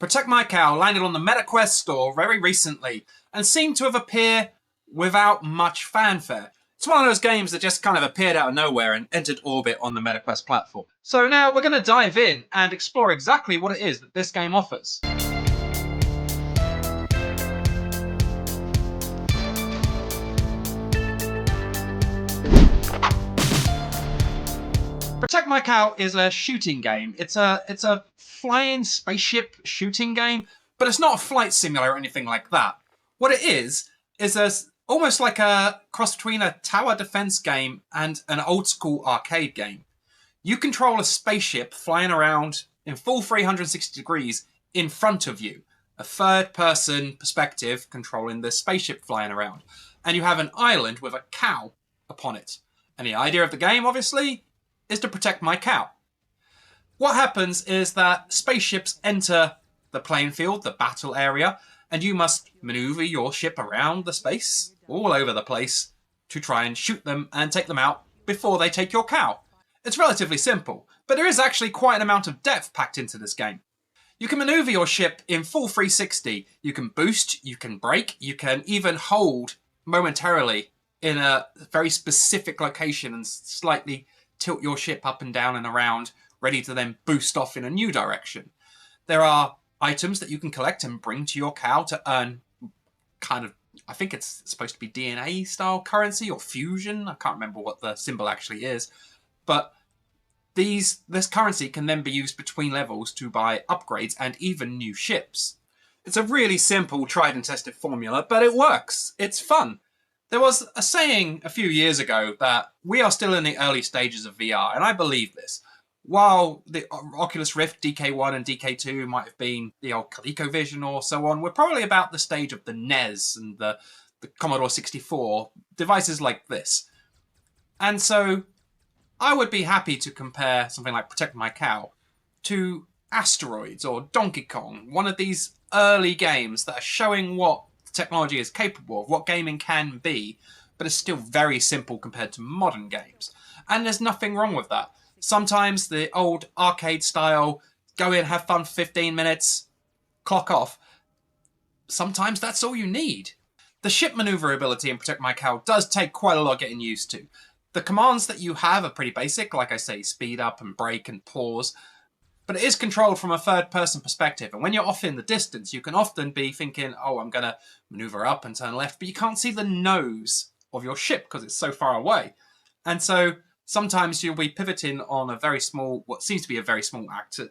Protect My Cow landed on the MetaQuest store very recently and seemed to have appeared without much fanfare. It's one of those games that just kind of appeared out of nowhere and entered orbit on the MetaQuest platform. So now we're going to dive in and explore exactly what it is that this game offers. Protect My Cow is a shooting game. It's a flying spaceship shooting game, but it's not a flight simulator or anything like that. What it is almost like a cross between a tower defense game and an old school arcade game. You control a spaceship flying around in full 360 degrees in front of you, a third person perspective controlling the spaceship flying around. And you have an island with a cow upon it. And the idea of the game, obviously, is to protect my cow. What happens is that spaceships enter the playing field, the battle area, and you must maneuver your ship around the space, all over the place, to try and shoot them and take them out before they take your cow. It's relatively simple, but there is actually quite an amount of depth packed into this game. You can maneuver your ship in full 360. You can boost, you can brake, you can even hold momentarily in a very specific location and slightly tilt your ship up and down and around, ready to then boost off in a new direction. There are items that you can collect and bring to your cow to earn kind of, I think it's supposed to be DNA style currency or fusion. I can't remember what the symbol actually is. But this currency can then be used between levels to buy upgrades and even new ships. It's a really simple, tried and tested formula, but it works. It's fun. There was a saying a few years ago that we are still in the early stages of VR, and I believe this. While the Oculus Rift DK1 and DK2 might have been the old ColecoVision or so on, we're probably about the stage of the NES and the Commodore 64, devices like this. And so I would be happy to compare something like Protect My Cow to Asteroids or Donkey Kong, one of these early games that are showing what technology is capable of, what gaming can be, but it's still very simple compared to modern games. And there's nothing wrong with that. Sometimes the old arcade style, go in, have fun for 15 minutes, clock off. Sometimes that's all you need. The ship maneuverability in Protect My Cow does take quite a lot getting used to. The commands that you have are pretty basic, like I say, speed up and brake and pause. But it is controlled from a third-person perspective, and when you're off in the distance, you can often be thinking, oh, I'm going to maneuver up and turn left, but you can't see the nose of your ship because it's so far away. And so sometimes you'll be pivoting on a very small, what seems to be a very small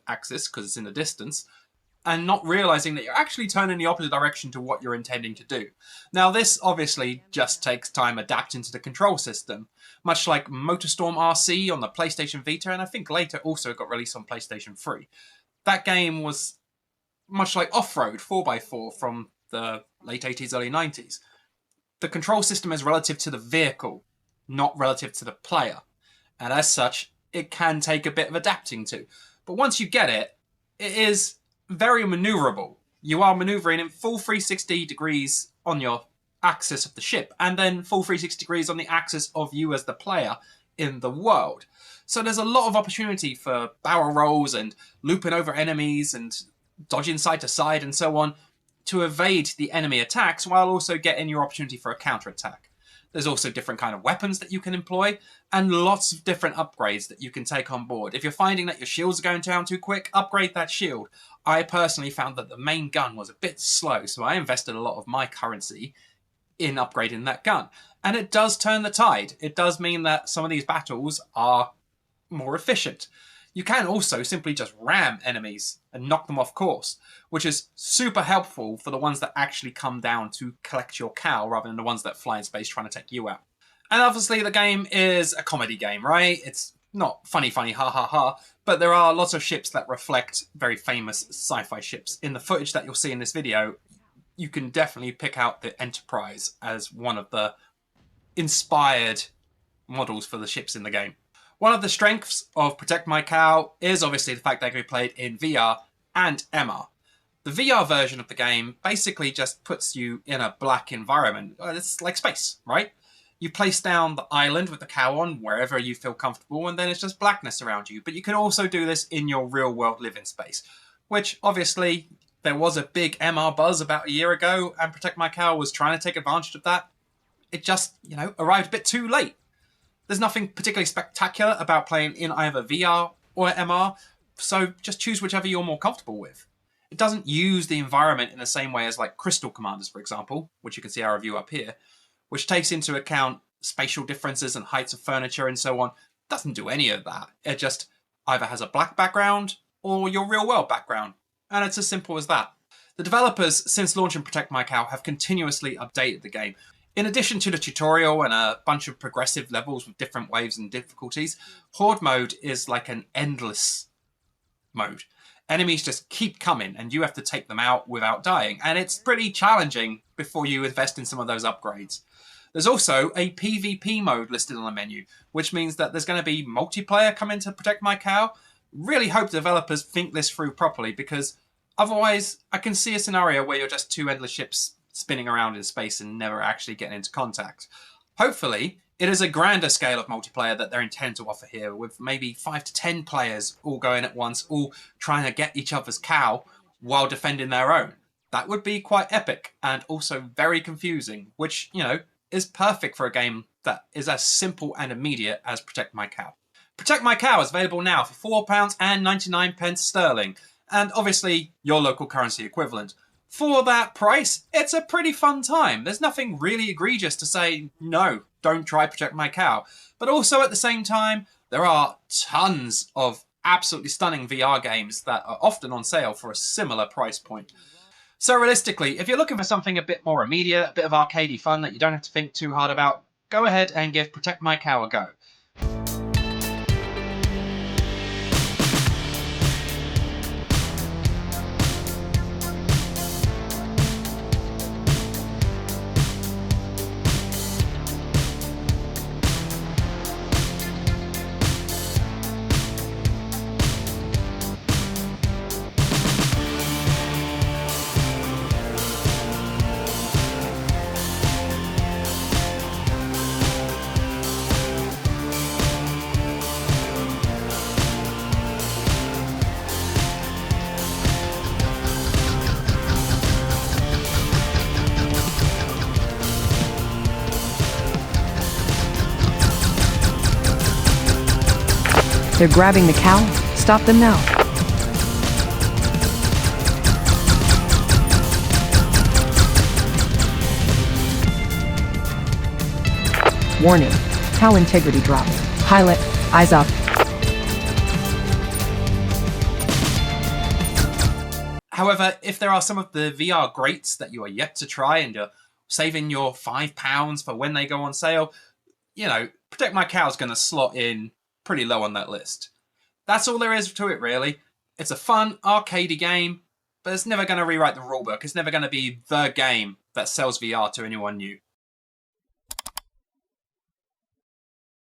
axis because it's in the distance, and not realizing that you're actually turning the opposite direction to what you're intending to do. Now, this obviously just takes time adapting to the control system, much like MotorStorm RC on the PlayStation Vita, and I think later also got released on PlayStation 3. That game was much like Off-Road 4x4 from the late 80s, early 90s. The control system is relative to the vehicle, not relative to the player. And as such, it can take a bit of adapting to. But once you get it, it is very maneuverable. You are maneuvering in full 360 degrees on your axis of the ship, and then full 360 degrees on the axis of you as the player in the world. So there's a lot of opportunity for barrel rolls and looping over enemies and dodging side to side and so on to evade the enemy attacks while also getting your opportunity for a counterattack. There's also different kind of weapons that you can employ and lots of different upgrades that you can take on board. If you're finding that your shields are going down too quick, upgrade that shield. I personally found that the main gun was a bit slow, so I invested a lot of my currency in upgrading that gun. And it does turn the tide. It does mean that some of these battles are more efficient. You can also simply just ram enemies and knock them off course, which is super helpful for the ones that actually come down to collect your cow rather than the ones that fly in space trying to take you out. And obviously the game is a comedy game, right? It's not funny, ha ha ha, but there are lots of ships that reflect very famous sci-fi ships. In the footage that you'll see in this video, you can definitely pick out the Enterprise as one of the inspired models for the ships in the game. One of the strengths of Protect My Cow is obviously the fact that it can be played in VR and MR. The VR version of the game basically just puts you in a black environment. It's like space, right? You place down the island with the cow on wherever you feel comfortable, and then it's just blackness around you. But you can also do this in your real world living space, which obviously there was a big MR buzz about a year ago, and Protect My Cow was trying to take advantage of that. It just, arrived a bit too late. There's nothing particularly spectacular about playing in either VR or MR, so just choose whichever you're more comfortable with. It doesn't use the environment in the same way as like Crystal Commanders, for example, which you can see our review up here, which takes into account spatial differences and heights of furniture and so on. It doesn't do any of that. It just either has a black background or your real world background. And it's as simple as that. The developers, since launching Protect My Cow, have continuously updated the game. In addition to the tutorial and a bunch of progressive levels with different waves and difficulties, Horde mode is like an endless mode. Enemies just keep coming and you have to take them out without dying. And it's pretty challenging before you invest in some of those upgrades. There's also a PvP mode listed on the menu, which means that there's going to be multiplayer coming to Protect My Cow. Really hope developers think this through properly, because otherwise I can see a scenario where you're just two endless ships spinning around in space and never actually getting into contact. Hopefully, it is a grander scale of multiplayer that they're intending to offer here, with maybe 5 to 10 players all going at once, all trying to get each other's cow while defending their own. That would be quite epic and also very confusing, which, is perfect for a game that is as simple and immediate as Protect My Cow. Protect My Cow is available now for £4.99 sterling, and obviously your local currency equivalent. For that price, it's a pretty fun time. There's nothing really egregious to say, no, don't try Protect My Cow. But also at the same time, there are tons of absolutely stunning VR games that are often on sale for a similar price point. So realistically, if you're looking for something a bit more immediate, a bit of arcadey fun that you don't have to think too hard about, go ahead and give Protect My Cow a go. They're grabbing the cow. Stop them now. Warning. Cow integrity drop. Pilot, eyes up. However, if there are some of the VR greats that you are yet to try and you're saving your £5 for when they go on sale, Protect My Cow is going to slot in pretty low on that list. That's all there is to it, really. It's a fun, arcadey game, but it's never going to rewrite the rulebook. It's never going to be the game that sells VR to anyone new.